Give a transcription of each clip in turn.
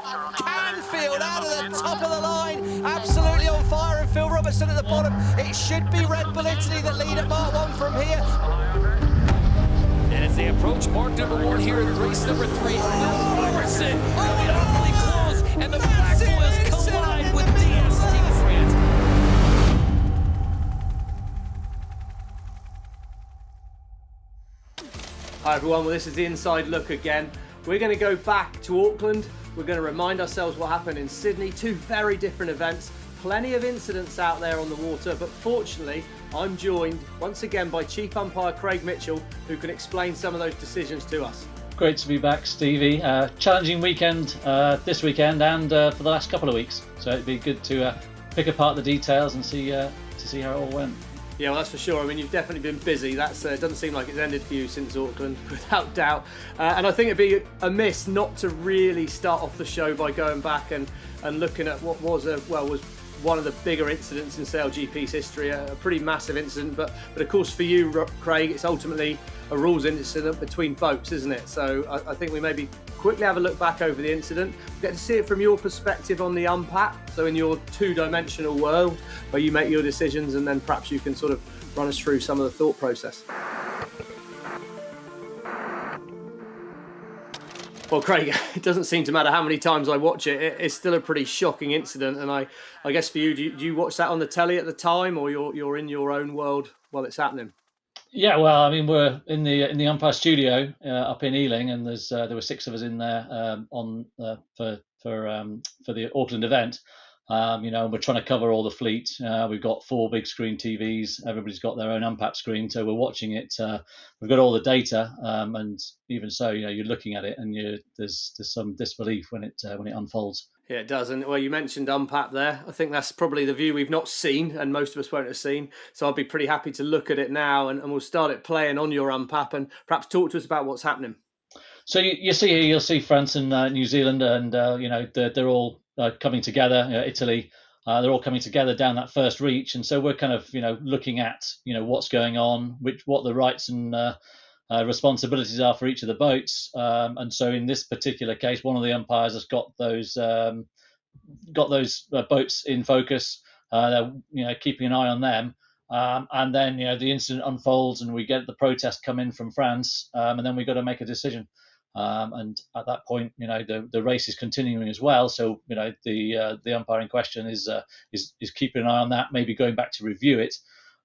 Canfield out of the top of the line, absolutely on fire, and Phil Robertson at the bottom. It should be Red Bull Italy that lead at Mark 1 from here. And as they approach mark number 1 here in race number 3, Phil Morrison coming awfully close, and the Black Boys collide with DS Team France. Hi everyone, well this is the inside look again. We're going to go back to Auckland. We're going to remind ourselves what happened in Sydney. Two very different events. Plenty of incidents out there on the water, but fortunately I'm joined once again by Chief Umpire Craig Mitchell, who can explain some of those decisions to us. Great to be back, Stevie. Challenging weekend this weekend and for the last couple of weeks. So it'd be good to pick apart the details and see how it all went. Yeah, well, that's for sure. I mean, you've definitely been busy. That's doesn't seem like it's ended for you since Auckland, without doubt. And I think it'd be amiss not to really start off the show by going back and looking at what was one of the bigger incidents in SailGP's history, a pretty massive incident. But of course, for you, Craig, it's ultimately a rules incident between boats, isn't it? So I think we maybe quickly have a look back over the incident. Get to see it from your perspective on the umpap, so in your two-dimensional world where you make your decisions, and then perhaps you can sort of run us through some of the thought process. Well, Craig, it doesn't seem to matter how many times I watch it, it's still a pretty shocking incident. And I guess for you, do you watch that on the telly at the time, or you're in your own world while it's happening? Yeah, well, I mean, we're in the Umpire Studio up in Ealing, and there were 6 of us in there for the Auckland event. We're trying to cover all the fleet. We've got 4 big screen TVs. Everybody's got their own umpap screen, so we're watching it. We've got all the data, and even so, you're looking at it, and there's some disbelief when it unfolds. Yeah, it does. And well, you mentioned umpap there. I think that's probably the view we've not seen, and most of us won't have seen. So I'd be pretty happy to look at it now, and we'll start it playing on your umpap, and perhaps talk to us about what's happening. So you'll see France and New Zealand, and they're all coming together. Italy, they're all coming together down that first reach, and so we're kind of looking at what's going on, what the rights and responsibilities are for each of the boats. And so in this particular case, one of the umpires has got those boats in focus. They're keeping an eye on them. And then the incident unfolds, and we get the protest come in from France, and then we've got to make a decision. And at that point, the race is continuing as well. So the umpire in question is keeping an eye on that, maybe going back to review it,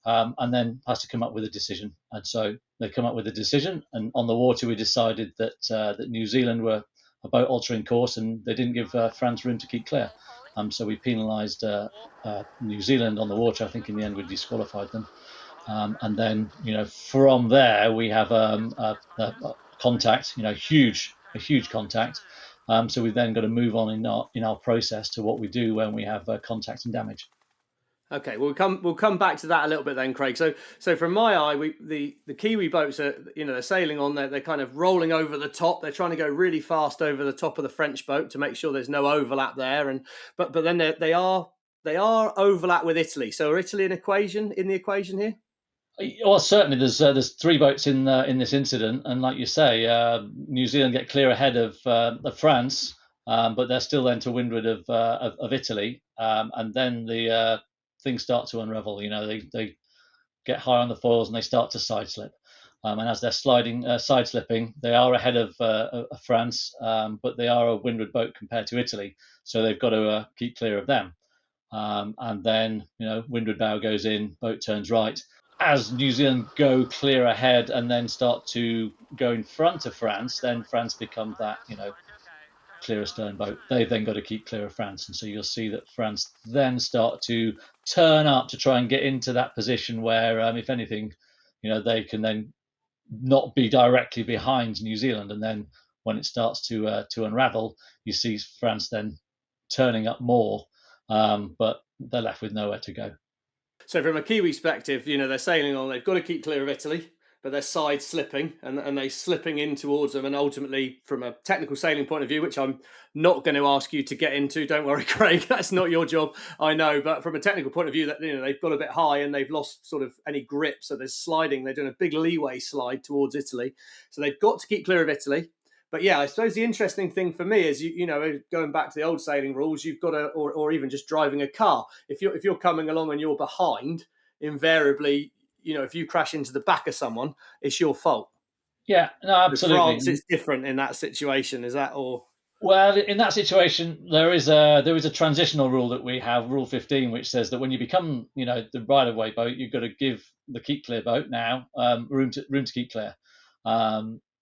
and then has to come up with a decision. And so they come up with a decision, and on the water we decided that New Zealand were a boat altering course, and they didn't give France room to keep clear. So we penalised New Zealand on the water. I think in the end we disqualified them. And then from there we have a contact, a huge contact. So we've then got to move on in our process to what we do when we have contact and damage. Okay, we'll come back to that a little bit then, Craig. So from my eye, the Kiwi boats are they're sailing on there. They're kind of rolling over the top. They're trying to go really fast over the top of the French boat to make sure there's no overlap there. But then they are overlap with Italy. So are Italy in the equation here? Well, certainly there's 3 boats in this incident, and like you say, New Zealand get clear ahead of France, but they're still then to windward of Italy, and then the things start to unravel. They get high on the foils and they start to side slip, and as they're side slipping, they are ahead of France, but they are a windward boat compared to Italy, so they've got to keep clear of them. And then windward bow goes in, boat turns right. As New Zealand go clear ahead and then start to go in front of France, then France becomes that, clear astern boat. They've then got to keep clear of France. And so you'll see that France then start to turn up to try and get into that position where, if anything, they can then not be directly behind New Zealand. And then when it starts to unravel, you see France then turning up more, but they're left with nowhere to go. So from a Kiwi perspective, they're sailing on, they've got to keep clear of Italy, but they're side slipping and they're slipping in towards them. And ultimately, from a technical sailing point of view, which I'm not going to ask you to get into, don't worry, Craig, that's not your job, I know. But from a technical point of view, that they've got a bit high and they've lost sort of any grip. So there's sliding, they're doing a big leeway slide towards Italy. So they've got to keep clear of Italy. But yeah, I suppose the interesting thing for me is you know, going back to the old sailing rules, you've got to, or even just driving a car. If you're coming along and you're behind, invariably, you know, if you crash into the back of someone, it's your fault. Yeah, no, In absolutely. France, it's different in that situation. Is that or? Well, in that situation, there is a transitional rule that we have, Rule 15, which says that when you become, you know, the right-of-way boat, you've got to give the keep clear boat now room to keep clear.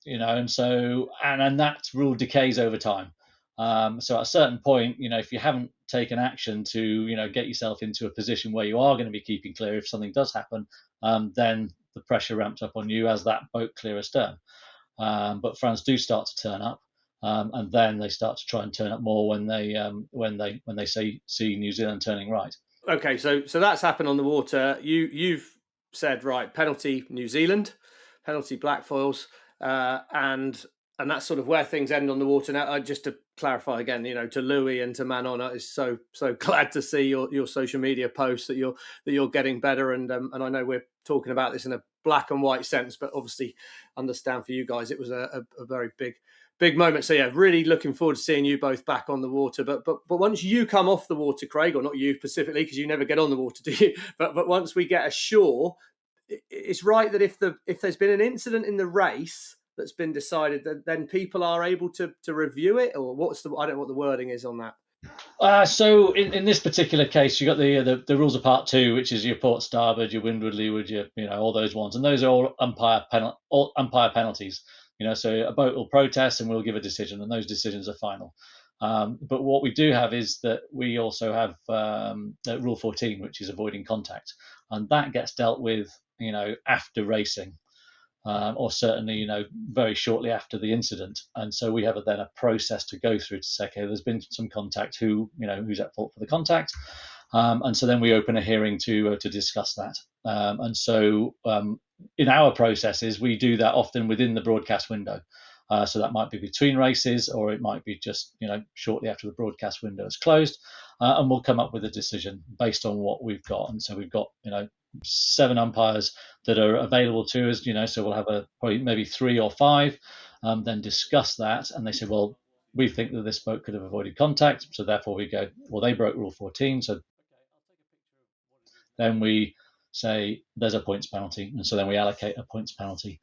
You know, and so and that rule decays over time. So at a certain point, you know, if you haven't taken action to, you know, get yourself into a position where you are going to be keeping clear if something does happen, then the pressure ramps up on you as that boat clears astern. But France do start to turn up. And then they start to try and turn up more when they see New Zealand turning right. Okay, so that's happened on the water. You've said right, penalty New Zealand, penalty black foils, and that's sort of where things end on the water. Now, just to clarify again, you know, to Louis and to Manon, is so glad to see your social media posts that you're getting better, and I know we're talking about this in a black and white sense, but obviously understand for you guys it was a very big moment. So yeah, really looking forward to seeing you both back on the water. But once you come off the water, Craig, or not you specifically, because you never get on the water, do you? But once we get ashore, it's right that if there's been an incident in the race that's been decided, then people are able to review it, or I don't know what the wording is on that. So in this particular case, you got the rules of Part 2, which is your port starboard, your windward, leeward, you know, all those ones, and those are all umpire penalties. You know, so a boat will protest and we'll give a decision, and those decisions are final. But what we do have is that we also have Rule 14, which is avoiding contact, and that gets dealt with, you know, after racing, or certainly, you know, very shortly after the incident. And so we have then a process to go through to say, okay, there's been some contact. Who's at fault for the contact? And so then we open a hearing to discuss that. And so in our processes, we do that often within the broadcast window. So that might be between races, or it might be just, you know, shortly after the broadcast window is closed, and we'll come up with a decision based on what we've got. And so we've got, you know, 7 umpires that are available to us, you know, so we'll have probably maybe 3 or 5, then discuss that, and they say, well, we think that this boat could have avoided contact, so therefore we go, well, they broke Rule 14, so then we say there's a points penalty, and so then we allocate a points penalty.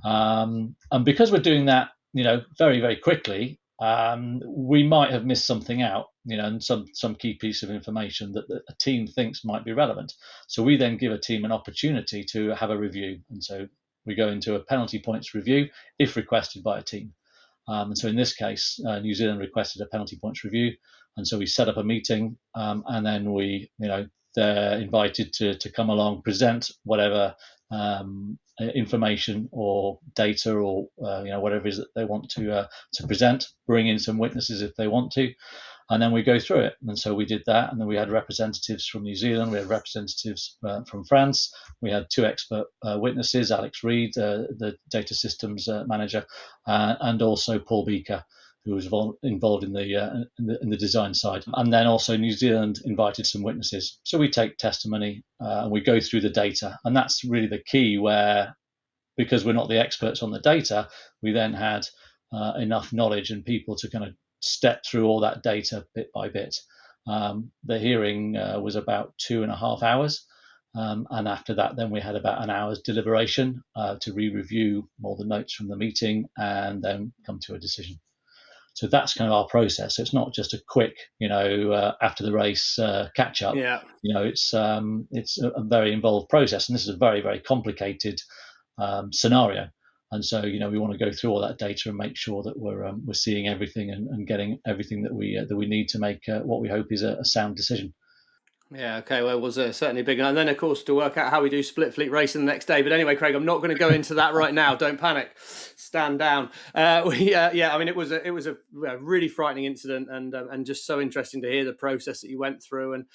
And because we're doing that, you know, very, very quickly, we might have missed something out, you know, and some key piece of information that a team thinks might be relevant. So we then give a team an opportunity to have a review, and so we go into a penalty points review if requested by a team. And so in this case, New Zealand requested a penalty points review, and so we set up a meeting, and then we, you know, they're invited to come along, present whatever information or data or you know, whatever it is that they want to present, bring in some witnesses if they want to, and then we go through it. And so we did that, and then we had representatives from New Zealand, we had representatives from France, we had 2 expert witnesses, Alex Reed, the data systems manager, and also Paul Beaker, who was involved in the design side. And then also New Zealand invited some witnesses. So we take testimony and we go through the data. And that's really the key, where, because we're not the experts on the data, we then had enough knowledge and people to kind of step through all that data bit by bit. The hearing was about 2.5 hours. And after that, then we had about an hour's deliberation to re-review all the notes from the meeting and then come to a decision. So that's kind of our process. So it's not just a quick, you know, after the race catch up. Yeah. You know, it's a very involved process, and this is a very, very complicated scenario. And so, you know, we want to go through all that data and make sure that we're seeing everything and getting everything that we need to make what we hope is a sound decision. Yeah, okay, well, it was certainly big. And then, of course, to work out how we do split fleet racing the next day. But anyway, Craig, I'm not going to go into that right now. Don't panic. Stand down. I mean, it was a really frightening incident, and just so interesting to hear the process that you went through.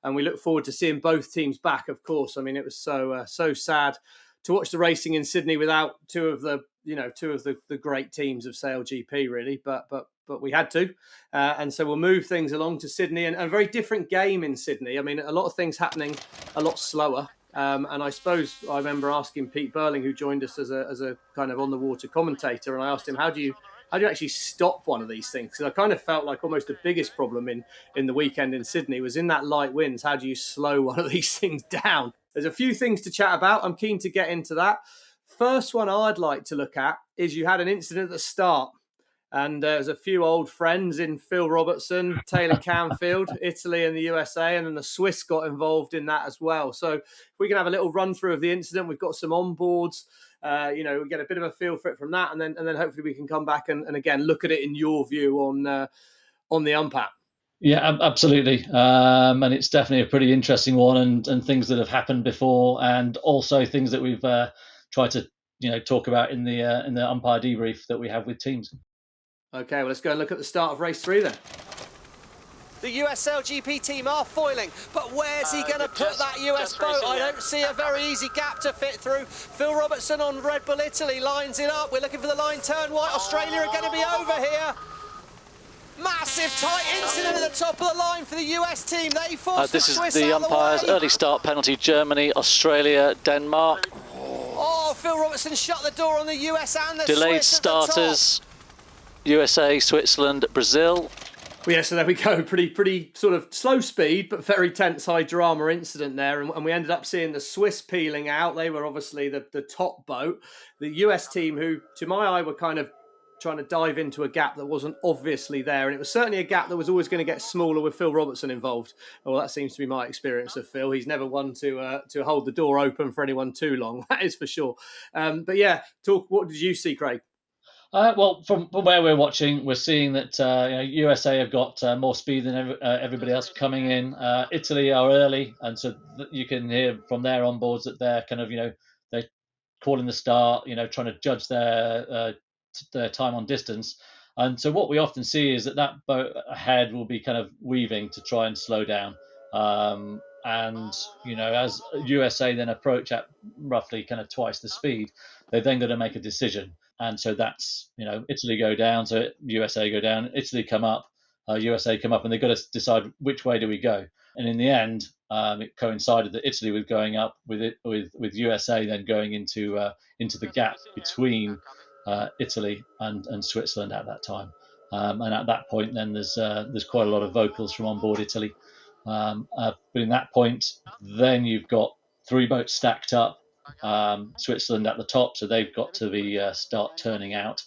And we look forward to seeing both teams back, of course. I mean, it was so sad to watch the racing in Sydney without two of the great teams of SailGP, really. But we had to. And so we'll move things along to Sydney, and a very different game in Sydney. I mean, a lot of things happening a lot slower. And I suppose I remember asking Pete Burling, who joined us as a kind of on the water commentator, and I asked him, how do how do you actually stop one of these things? Because I kind of felt like almost the biggest problem in the weekend in Sydney was in that light winds. How do you slow one of these things down? There's a few things to chat about. I'm keen to get into that. First one I'd like to look at is you had an incident at the start. And there's a few old friends in Phil Robertson, Taylor Canfield, Italy and the USA, and then the Swiss got involved in that as well. So if we can have a little run through of the incident, we've got some onboards, we get a bit of a feel for it from that, and then hopefully we can come back and again look at it in your view on the Umpire. Yeah, absolutely, and it's definitely a pretty interesting one, and things that have happened before, and also things that we've tried to talk about in the umpire debrief that we have with teams. Okay, well, let's go and look at the start of race 3 then. The US SailGP team are foiling, but where's he going to put that US boat? I don't see a very easy gap to fit through. Phil Robertson on Red Bull Italy lines it up. We're looking for the line turn white. Australia are going to be over here. Massive tight incident at the top of the line for the US team. They forced the Swiss This is the out umpire's of the way. early start penalty. Germany, Australia, Denmark. Oh, Phil Robertson shut the door on the US and the Delayed Swiss at the top. starters. USA, Switzerland, Brazil. Well, yeah, so there we go. Pretty sort of slow speed, but very tense, high drama incident there. And we ended up seeing the Swiss peeling out. They were obviously the top boat. The US team, who, to my eye, were kind of trying to dive into a gap that wasn't obviously there. And it was certainly a gap that was always going to get smaller with Phil Robertson involved. Well, that seems to be my experience of Phil. He's never one to hold the door open for anyone too long. That is for sure. But yeah, what did you see, Craig? Well, from where we're watching, we're seeing that USA have got more speed than everybody else coming in. Italy are early, and so you can hear from their onboards that they're kind of they're calling the start, trying to judge their time on distance. And so what we often see is that boat ahead will be kind of weaving to try and slow down. And as USA then approach at roughly kind of twice the speed, they've then got to make a decision. And so that's, Italy go down, so USA go down, Italy come up, USA come up, and they've got to decide which way do we go. And in the end, it coincided that Italy was going up with USA then going into the gap between Italy and Switzerland at that time. And at that point, then there's quite a lot of vocals from on board Italy. But in that point, then you've got 3 boats stacked up. Switzerland at the top, so they've got to start turning out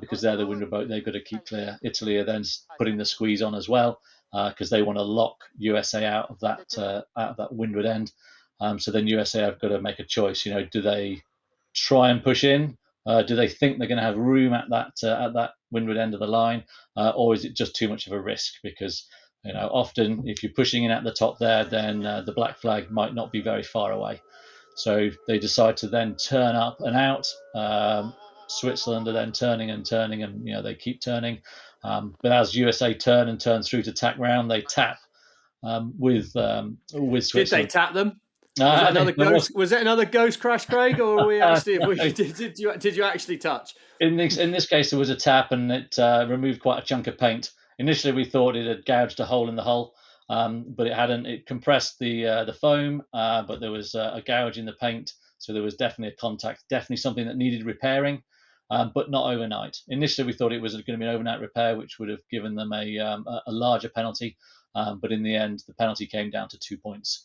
because they're the windward boat. They've got to keep clear. Italy are then putting the squeeze on as well because they want to lock USA out of that windward end. So then USA have got to make a choice. Do they try and push in? Do they think they're going to have room at that windward end of the line, or is it just too much of a risk? Because often if you're pushing in at the top there, then the black flag might not be very far away. So they decide to then turn up and out. Switzerland are then turning, and they keep turning. But as USA turn through to tack round, they tap with Switzerland. Did they tap them? Was it another ghost crash, Craig, or were we actually? Did you actually touch? In this case, there was a tap, and it removed quite a chunk of paint. Initially, we thought it had gouged a hole in the hull, but it hadn't. It compressed the foam, but there was a gouge in the paint, so there was definitely a contact, definitely something that needed repairing, but not overnight. Initially, we thought it was going to be an overnight repair, which would have given them a larger penalty, but in the end, the penalty came down to 2 points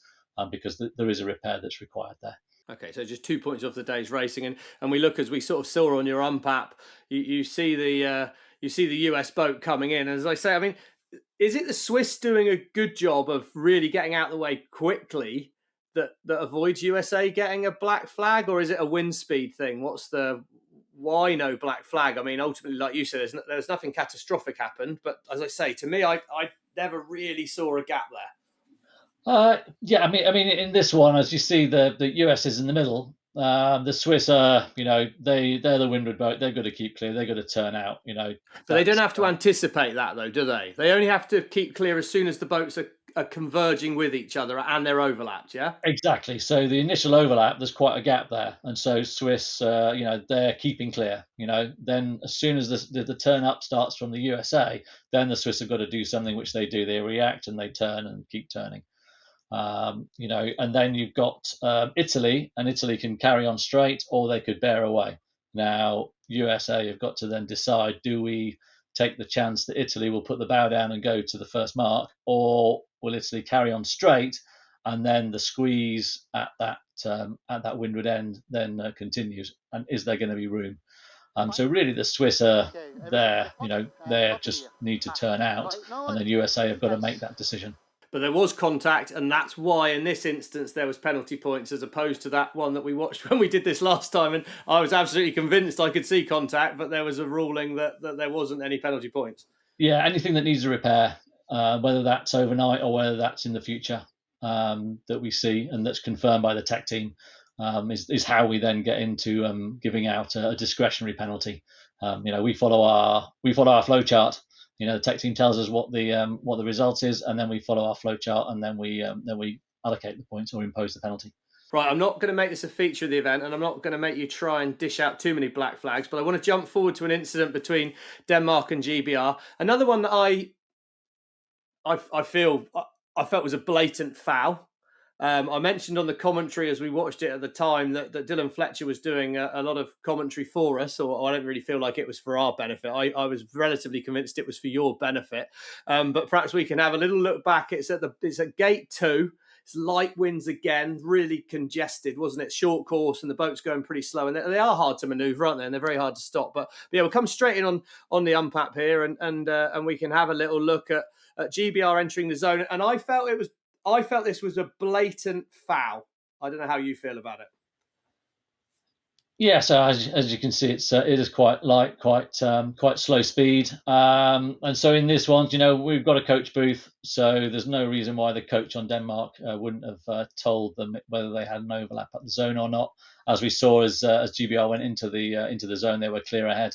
because there is a repair that's required there. Okay, so just 2 points off the day's racing, and we look, as we sort of saw on your umpap, you see the US boat coming in. As I say, I mean, is it the Swiss doing a good job of really getting out of the way quickly that avoids USA getting a black flag, or is it a wind speed thing? Why no black flag? I mean, ultimately, like you said, there's nothing catastrophic happened, but as I say, to me, I never really saw a gap there. Yeah, I mean, in this one, as you see, the US is in the middle. The Swiss are, they're the windward boat. They've got to keep clear. They've got to turn out. But they don't have to anticipate that, though, do they? They only have to keep clear as soon as the boats are converging with each other and they're overlapped. Yeah. Exactly. So the initial overlap, there's quite a gap there, and so Swiss, they're keeping clear. Then as soon as the turn up starts from the USA, then the Swiss have got to do something, which they do. They react and they turn and keep turning. And then you've got Italy, and Italy can carry on straight, or they could bear away. Now, USA have got to then decide: do we take the chance that Italy will put the bow down and go to the first mark, or will Italy carry on straight, and then the squeeze at that windward end then continues? And is there going to be room? So really, the Swiss are there. They just need to turn out, and then USA have got to make that decision. But there was contact, and that's why in this instance there was penalty points, as opposed to that one that we watched when we did this last time. And I was absolutely convinced I could see contact, but there was a ruling that there wasn't any penalty points. Yeah, anything that needs a repair, whether that's overnight or whether that's in the future, that we see and that's confirmed by the tech team, is how we then get into giving out a discretionary penalty. We follow our flow chart. The tech team tells us what the result is, and then we follow our flow chart, and then we allocate the points or impose the penalty. Right, I'm not going to make this a feature of the event, and I'm not going to make you try and dish out too many black flags, but I want to jump forward to an incident between Denmark and GBR. Another one that I felt was a blatant foul. I mentioned on the commentary as we watched it at the time that Dylan Fletcher was doing a lot of commentary for us, or I don't really feel like it was for our benefit. I was relatively convinced it was for your benefit, but perhaps we can have a little look back. It's at gate 2. It's light winds again, really congested, wasn't it? Short course, and the boat's going pretty slow, and they are hard to manoeuvre, aren't they? And they're very hard to stop. But yeah, we'll come straight in on the umpap here, and we can have a little look at GBR entering the zone. And I felt this was a blatant foul. I don't know how you feel about it. Yeah, so as you can see, it is quite light, quite slow speed, and so in this one, we've got a coach booth, so there's no reason why the coach on Denmark wouldn't have told them whether they had an overlap at the zone or not. As we saw as GBR went into the zone, they were clear ahead,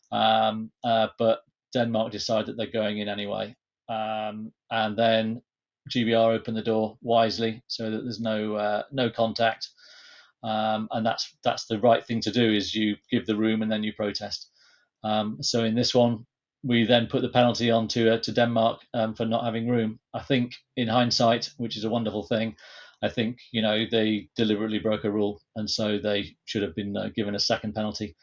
but Denmark decided they're going in anyway, and then GBR opened the door wisely so that there's no contact. And that's the right thing to do, is you give the room and then you protest. So in this one, we then put the penalty on to Denmark for not having room. I think in hindsight, which is a wonderful thing, I think they deliberately broke a rule, and so they should have been given a second penalty.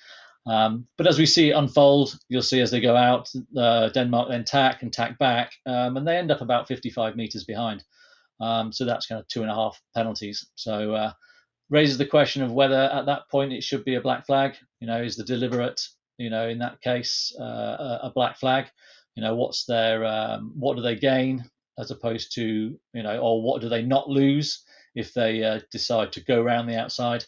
But as we see it unfold, you'll see as they go out, Denmark then tack back, and they end up about 55 meters behind. So that's kind of 2.5 penalties. So raises the question of whether at that point it should be a black flag. Is the deliberate, in that case, a black flag? What's their, what do they gain as opposed to, or what do they not lose if they decide to go around the outside?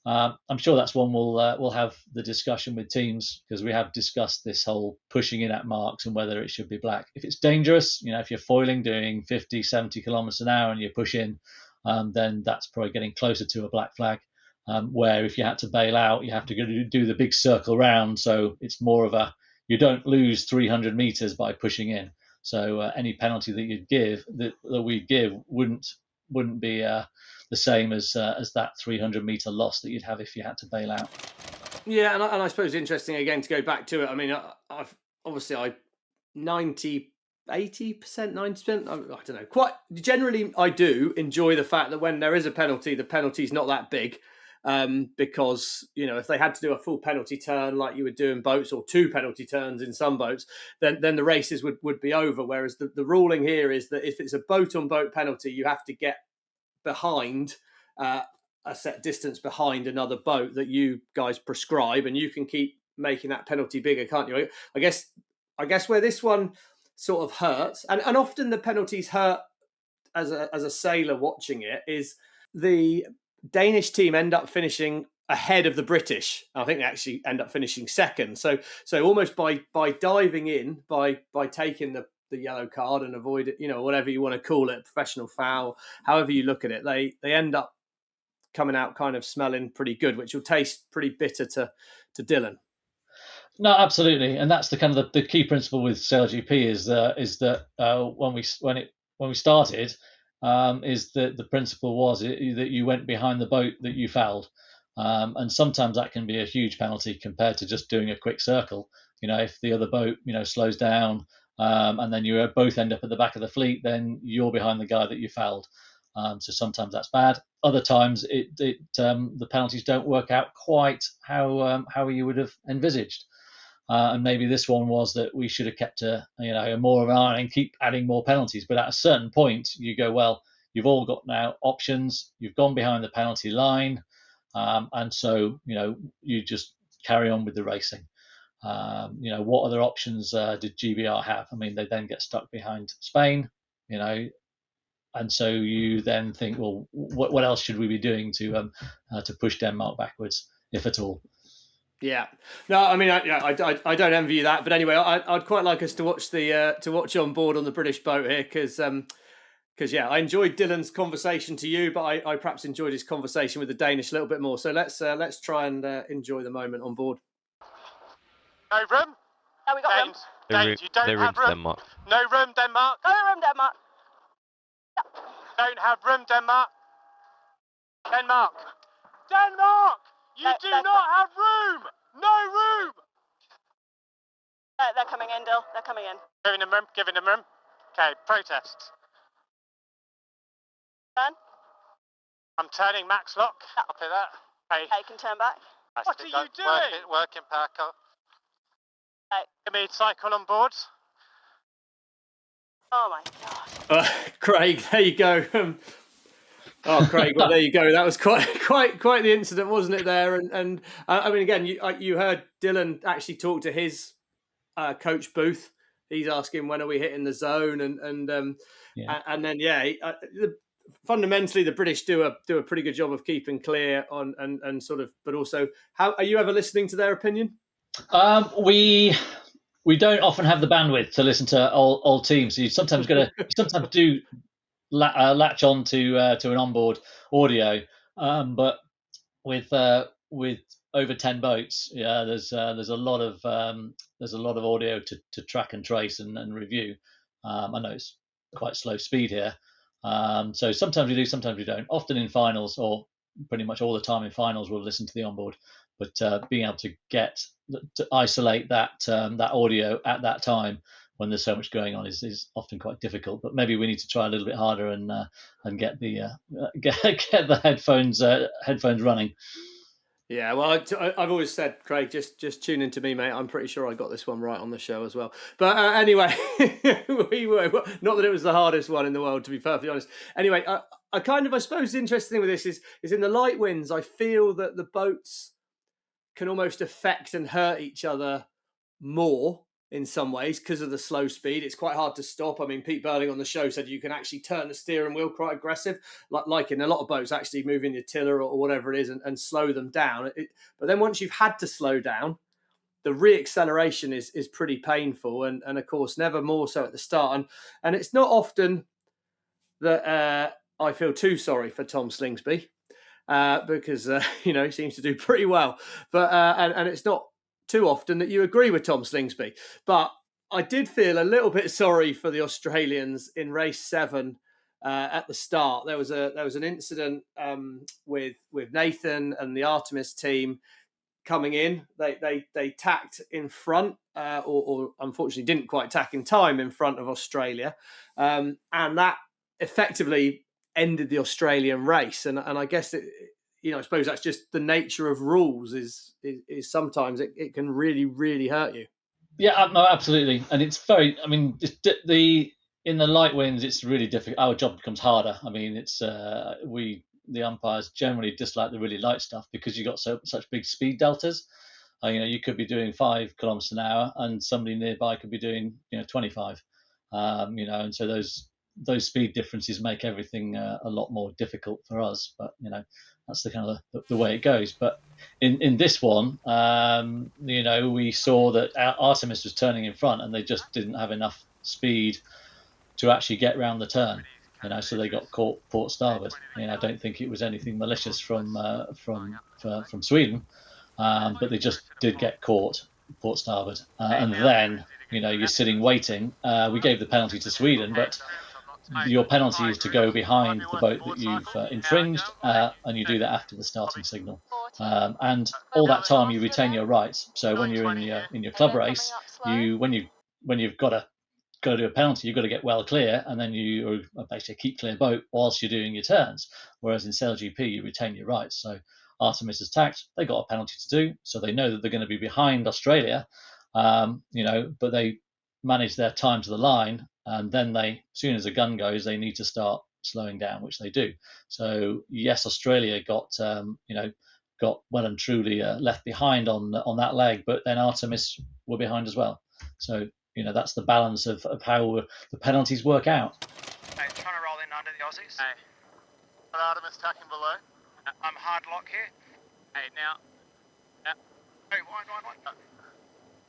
I'm sure that's one we'll have the discussion with teams, because we have discussed this whole pushing in at marks and whether it should be black. If it's dangerous, if you're foiling doing 50, 70 kilometers an hour and you push in, then that's probably getting closer to a black flag, where if you had to bail out, you have to do the big circle round. So it's more of you don't lose 300 meters by pushing in. So any penalty that you'd give, that we give, wouldn't be the same as that 300 meter loss that you'd have if you had to bail out. Yeah, and I suppose interesting again to go back to it. I mean, I've 90%, 90%, I don't know. Quite generally, I do enjoy the fact that when there is a penalty, the penalty's not that big, because if they had to do a full penalty turn like you would do in boats, or 2 penalty turns in some boats, then the races would be over. Whereas the ruling here is that if it's a boat on boat penalty, you have to get behind a set distance behind another boat that you guys prescribe, and you can keep making that penalty bigger, can't you? I guess where this one sort of hurts, and often the penalties hurt as a sailor watching it, is the Danish team end up finishing ahead of the British. I think they actually end up finishing second. So almost by diving in, by taking the yellow card and avoid it, whatever you want to call it, professional foul, however you look at it, they end up coming out kind of smelling pretty good, which will taste pretty bitter to Dylan. No, absolutely, and that's the kind of the key principle with SailGP is that when we started, is that the principle was that you went behind the boat that you fouled, and sometimes that can be a huge penalty compared to just doing a quick circle. If the other boat slows down, and then you both end up at the back of the fleet, then you're behind the guy that you fouled. So sometimes that's bad. Other times the penalties don't work out quite how you would have envisaged. And maybe this one was that we should have kept a more of an eye and keep adding more penalties. But at a certain point, you go, well, you've all got now options. You've gone behind the penalty line, and so you just carry on with the racing. What other options did GBR have? I mean, they then get stuck behind Spain, and so you then think, well, what else should we be doing to push Denmark backwards, if at all? Yeah, no, I mean, I don't envy you that, but anyway, I'd quite like us to watch on board on the British boat here, because I enjoyed Dylan's conversation to you, but I perhaps enjoyed his conversation with the Danish a little bit more. So let's try and enjoy the moment on board. No room? No, we got room. Danes, you don't have room. Denmark. No room, Denmark. No room, Denmark. Don't have room, Denmark. Denmark. Denmark! You do not have room! No room! They're coming in, Dill. They're coming in. Giving them room. Okay, protest. Turn. I'm turning max lock. Copy that. Hey. Okay, you can turn back. What are you doing? Working Parker. Okay. Give me cycle on board. Oh my God. Craig, there you go. Craig, well, there you go. That was quite the incident, wasn't it? There, and I mean, again, you heard Dylan actually talk to his coach Booth. He's asking when are we hitting the zone, and then fundamentally the British do a pretty good job of keeping clear on and sort of, but also, how are you ever listening to their opinion? We don't often have the bandwidth to listen to old teams. So you sometimes do latch on to an onboard audio, but with over 10 boats, there's a lot of audio to track and trace and review. I know it's quite slow speed here, so sometimes we do, sometimes we don't. Often in finals, or pretty much all the time in finals, we'll listen to the onboard. But being able to isolate that audio at that time when there's so much going on is often quite difficult. But maybe we need to try a little bit harder and get the headphones running. Yeah, well, I've always said, Craig, just tune into me, mate. I'm pretty sure I got this one right on the show as well. But anyway, we were not that it was the hardest one in the world, to be perfectly honest. Anyway, I suppose the interesting thing with this is in the light winds, I feel that the boats can almost affect and hurt each other more in some ways because of the slow speed. It's quite hard to stop. I mean, Pete Burling on the show said you can actually turn the steering wheel quite aggressive, like in a lot of boats, actually moving your tiller or whatever it is and slow them down. But then once you've had to slow down, the re-acceleration is pretty painful, and of course never more so at the start. And it's not often that I feel too sorry for Tom Slingsby, because he seems to do pretty well, but and it's not too often that you agree with Tom Slingsby. But I did feel a little bit sorry for the Australians in race 7 at the start. There was an incident with Nathan and the Artemis team coming in. They tacked in front, or unfortunately didn't quite tack in time in front of Australia, and that effectively ended the Australian race. And I guess I suppose that's just the nature of rules. Is sometimes it can really, really hurt you. Yeah, no, absolutely. And it's very. I mean, in the light winds, it's really difficult. Our job becomes harder. I mean, it's the umpires generally dislike the really light stuff because you got such big speed deltas. You could be doing 5 kilometers an hour, and somebody nearby could be doing 25. And so those speed differences make everything a lot more difficult for us. But that's the kind of the way it goes. But in this one, we saw that Artemis was turning in front, and they just didn't have enough speed to actually get round the turn. So they got caught port starboard. I don't think it was anything malicious from Sweden, but they just did get caught port starboard. And then you're sitting waiting. We gave the penalty to Sweden, but your penalty is to go behind the boat that you've infringed, and you do that after the starting signal. And all that time you retain your rights. So when you're in your club race, when you've got a got to do a penalty, you've got to get well clear, and then you basically keep clear boat whilst you're doing your turns. Whereas in SailGP, you retain your rights. So Artemis has tacked, they got a penalty to do, so they know that they're going to be behind Australia, but they manage their time to the line, and then they, as soon as the gun goes, they need to start slowing down, which they do. So yes, Australia got well and truly left behind on that leg, but then Artemis were behind as well. So that's the balance of how the penalties work out. Hey, trying to roll in under the Aussies. Hey, got Artemis tacking below. I'm hard lock here. Hey, now. Hey, wide.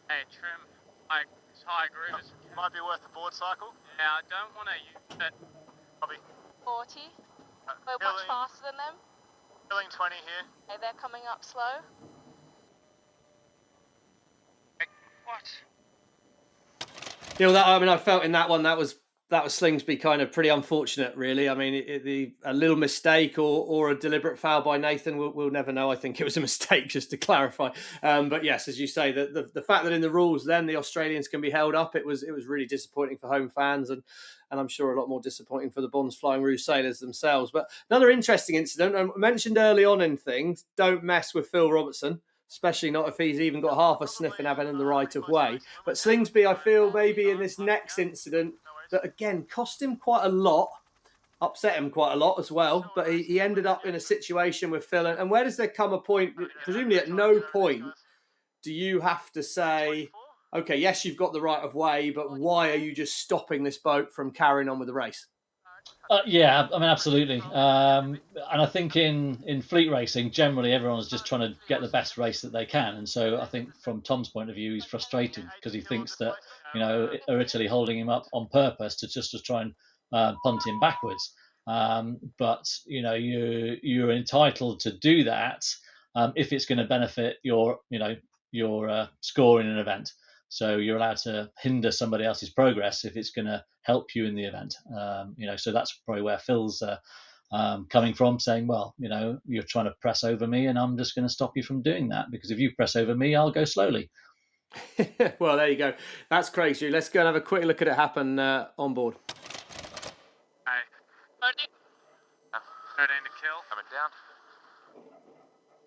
Hey, trim. Like high grooves. Might be worth a board cycle. Yeah, I don't want to use it. Probably 40. We're much faster than them. Filling 20 here. Okay, they're coming up slow. Hey, what? I felt in that one that was Slingsby kind of pretty unfortunate, really. I mean, a little mistake or a deliberate foul by Nathan, we'll never know. I think it was a mistake, just to clarify. But yes, as you say, the fact that in the rules then the Australians can be held up, it was really disappointing for home fans, and I'm sure a lot more disappointing for the Bonds Flying Rouge sailors themselves. But another interesting incident, I mentioned early on in things, don't mess with Phil Robertson, especially not if he's even got half a sniff and having in the right of way. But Slingsby, I feel maybe in this next incident, that again cost him quite a lot, upset him quite a lot as well. But he ended up in a situation with Phil. And where does there come a point, presumably at no point, do you have to say, okay, yes, you've got the right of way, but why are you just stopping this boat from carrying on with the race? Yeah, I mean, absolutely. And I think in fleet racing, generally everyone's just trying to get the best race that they can. And so I think from Tom's point of view, he's frustrated because he thinks that, are Italy holding him up on purpose to try and punt him backwards. But, you're entitled to do that if it's going to benefit your score in an event. So you're allowed to hinder somebody else's progress if it's going to help you in the event. So that's probably where Phil's coming from, saying, well, you're trying to press over me and I'm just going to stop you from doing that, because if you press over me, I'll go slowly. Well, there you go. That's crazy. Let's go and have a quick look at it happen on board. Hey. 13 to kill. Coming down.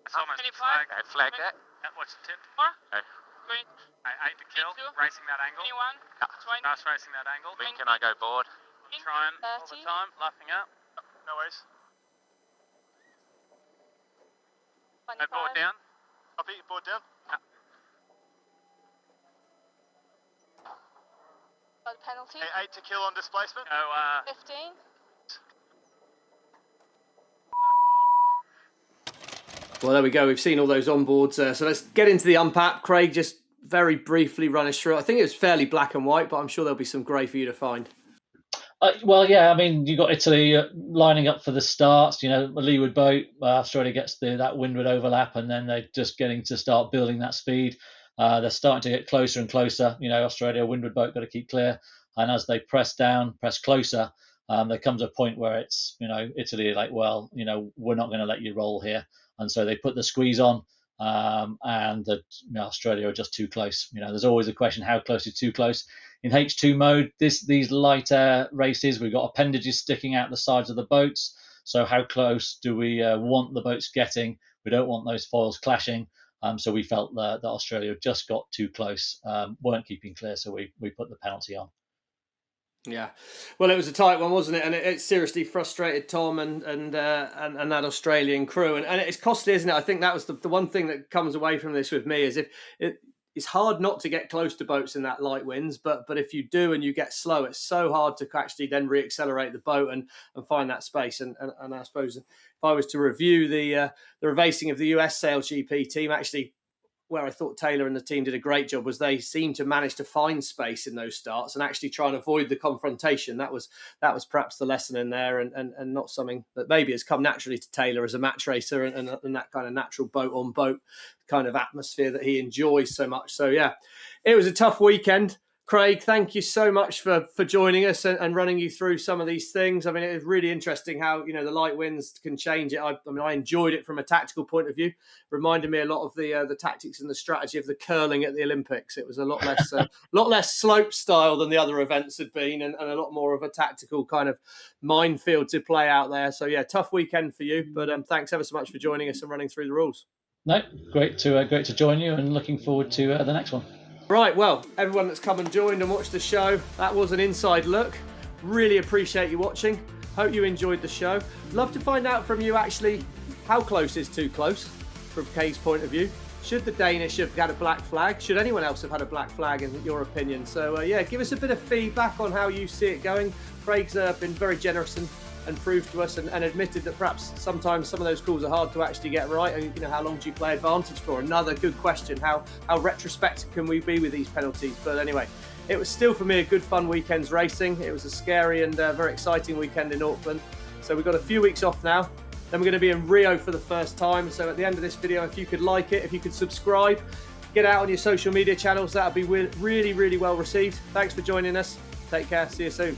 It's almost flag. Okay, flag that. What's the tip? Hey. Green. 8 to kill. Racing that angle. 21. Nice racing that angle. When can I go board? Trying all the time. Laughing up. No worries. No board down. Copy. Board down. Penalty. 8 to kill on displacement. 15. Well, there we go. We've seen all those onboards. So let's get into the UmpApp. Craig, just very briefly run us through. I think it was fairly black and white, but I'm sure there'll be some grey for you to find. Well, yeah, I mean, you've got Italy lining up for the starts, a leeward boat. Australia gets that windward overlap, and then they're just getting to start building that speed. They're starting to get closer and closer. Australia, windward boat, got to keep clear. And as they press closer, there comes a point where it's, Italy are like, well, we're not going to let you roll here. And so they put the squeeze on, and Australia are just too close. There's always a question, how close is too close? In H2 mode, these light air races, we've got appendages sticking out the sides of the boats. So how close do we want the boats getting? We don't want those foils clashing. So we felt that Australia just got too close, weren't keeping clear, so we put the penalty on. Yeah, well, it was a tight one, wasn't it? And it seriously frustrated Tom and that Australian crew, and it's costly, isn't it? I think that was the one thing that comes away from this with me is it's hard not to get close to boats in that light winds, but if you do and you get slow, it's so hard to actually then reaccelerate the boat and find that space. And I suppose if I was to review the racing of the US SailGP team, actually, where I thought Taylor and the team did a great job was they seemed to manage to find space in those starts and actually try and avoid the confrontation. That was perhaps the lesson in there, and not something that maybe has come naturally to Taylor as a match racer and that kind of natural boat on boat kind of atmosphere that he enjoys so much. So yeah, it was a tough weekend. Craig, thank you so much for joining us and running you through some of these things. I mean, it was really interesting how, you know, the light winds can change it. I mean, I enjoyed it from a tactical point of view. Reminded me a lot of the tactics and the strategy of the curling at the Olympics. It was a lot less slope style than the other events had been, and a lot more of a tactical kind of minefield to play out there. So yeah, tough weekend for you, but thanks ever so much for joining us and running through the rules. No, great to join you, and looking forward to the next one. Right, well, everyone that's come and joined and watched the show, that was an inside look. Really appreciate you watching. Hope you enjoyed the show. Love to find out from you actually how close is too close from Kay's point of view. Should the Danish have had a black flag? Should anyone else have had a black flag in your opinion? So yeah, give us a bit of feedback on how you see it going. Craig's been very generous and proved to us and admitted that perhaps sometimes some of those calls are hard to actually get right. And you know, how long do you play advantage for? Another good question. How retrospective can we be with these penalties? But anyway, it was still for me a good fun weekend's racing. It was a scary and very exciting weekend in Auckland. So we've got a few weeks off now. Then we're going to be in Rio for the first time. So at the end of this video, if you could like it, if you could subscribe, get out on your social media channels, that would be really, really well received. Thanks for joining us. Take care. See you soon.